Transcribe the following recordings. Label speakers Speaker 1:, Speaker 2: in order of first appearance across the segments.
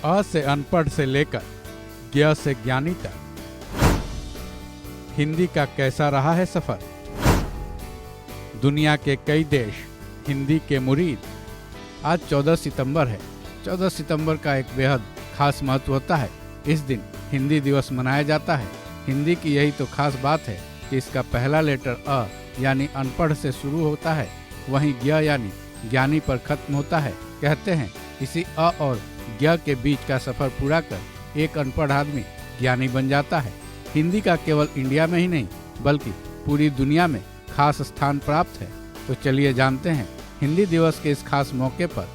Speaker 1: अ से अनपढ़ से लेकर ज्ञ से ज्ञानी तक हिंदी का कैसा रहा है सफर। दुनिया के कई देश हिंदी के मुरीद। आज 14 सितंबर है। 14 सितंबर का एक बेहद खास महत्व होता है। इस दिन हिंदी दिवस मनाया जाता है। हिंदी की यही तो खास बात है कि इसका पहला लेटर अ यानी अनपढ़ से शुरू होता है, वहीं ज्ञ यानी ज्ञानी पर खत्म होता है। कहते हैं इसी अ और ज्ञ के बीच का सफर पूरा कर एक अनपढ़ आदमी ज्ञानी बन जाता है। हिंदी का केवल इंडिया में ही नहीं बल्कि पूरी दुनिया में खास स्थान प्राप्त है। तो चलिए जानते हैं हिंदी दिवस के इस खास मौके पर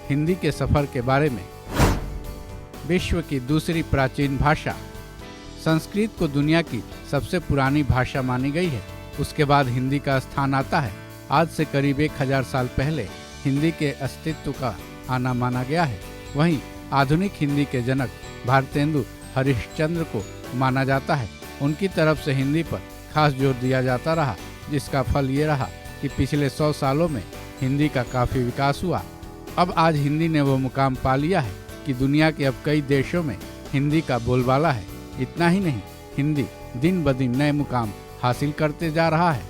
Speaker 1: हिंदी के सफर के बारे में। विश्व की दूसरी प्राचीन भाषा। संस्कृत को दुनिया की सबसे पुरानी भाषा मानी गई है। उसके बाद हिंदी का स्थान आता है। आज से करीब 1000 साल पहले हिंदी के अस्तित्व का आना माना गया है। वहीं आधुनिक हिंदी के जनक भारतेंदु हरिश्चंद्र को माना जाता है। उनकी तरफ से हिंदी पर खास जोर दिया जाता रहा, जिसका फल ये रहा कि पिछले 100 सालों में हिंदी का काफ़ी विकास हुआ। अब आज हिंदी ने वो मुकाम पा लिया है कि दुनिया के अब कई देशों में हिंदी का बोलबाला है। इतना ही नहीं, हिंदी दिन ब दिन नए मुकाम हासिल करते जा रहा है।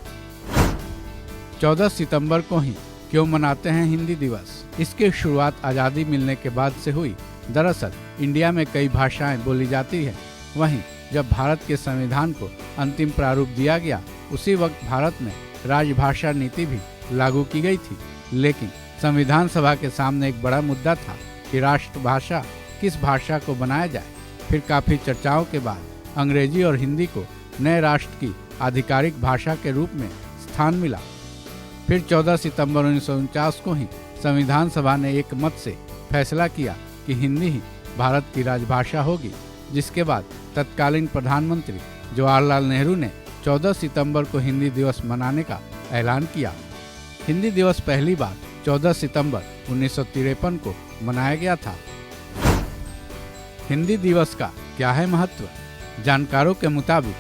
Speaker 1: 14 सितंबर को ही क्यों मनाते हैं हिंदी दिवस? इसकी शुरुआत आज़ादी मिलने के बाद से हुई। दरअसल इंडिया में कई भाषाएं बोली जाती हैं। वहीं जब भारत के संविधान को अंतिम प्रारूप दिया गया, उसी वक्त भारत में राजभाषा नीति भी लागू की गई थी। लेकिन संविधान सभा के सामने एक बड़ा मुद्दा था कि राष्ट्रभाषा किस भाषा को बनाया जाए। फिर काफ़ी चर्चाओं के बाद अंग्रेजी और हिंदी को नए राष्ट्र की आधिकारिक भाषा के रूप में स्थान मिला। फिर 14 सितंबर 1949 को ही संविधान सभा ने एक मत से फैसला किया कि हिंदी ही भारत की राजभाषा होगी, जिसके बाद तत्कालीन प्रधानमंत्री जवाहरलाल नेहरू ने 14 सितंबर को हिंदी दिवस मनाने का ऐलान किया। हिंदी दिवस पहली बार 14 सितंबर 1953 को मनाया गया था। हिंदी दिवस का क्या है महत्व? जानकारों के मुताबिक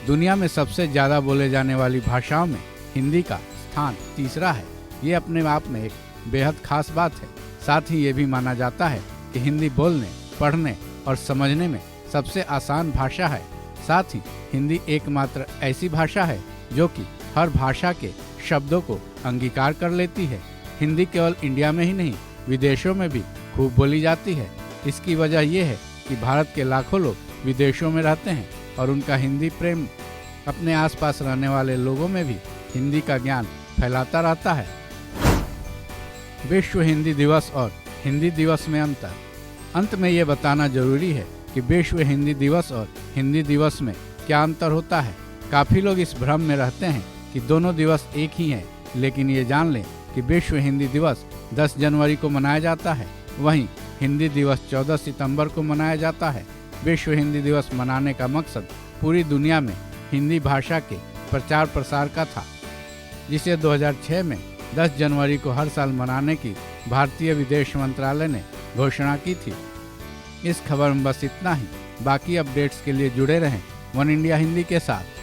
Speaker 1: दुनिया में सबसे ज़्यादा बोले जाने वाली भाषाओं में हिंदी का स्थान तीसरा है। ये अपने आप में एक बेहद खास बात है। साथ ही ये भी माना जाता है कि हिंदी बोलने, पढ़ने और समझने में सबसे आसान भाषा है। साथ ही हिंदी एकमात्र ऐसी भाषा है जो कि हर भाषा के शब्दों को अंगीकार कर लेती है। हिंदी केवल इंडिया में ही नहीं, विदेशों में भी खूब बोली जाती है। इसकी वजह यह है कि भारत के लाखों लोग विदेशों में रहते हैं और उनका हिंदी प्रेम अपने आसपास रहने वाले लोगों में भी हिंदी का ज्ञान फैलाता रहता है। विश्व हिंदी दिवस और हिंदी दिवस में अंतर। अंत में ये बताना जरूरी है कि विश्व हिंदी दिवस और हिंदी दिवस में क्या अंतर होता है। काफ़ी लोग इस भ्रम में रहते हैं कि दोनों दिवस एक ही हैं, लेकिन ये जान लें कि विश्व हिंदी दिवस 10 जनवरी को मनाया जाता है, वहीं हिंदी दिवस 14 सितंबर को मनाया जाता है। विश्व हिंदी दिवस मनाने का मकसद पूरी दुनिया में हिंदी भाषा के प्रचार प्रसार का था, जिसे 2006 में 10 जनवरी को हर साल मनाने की भारतीय विदेश मंत्रालय ने घोषणा की थी। इस खबर में बस इतना ही। बाकी अपडेट्स के लिए जुड़े रहें वन इंडिया हिंदी के साथ।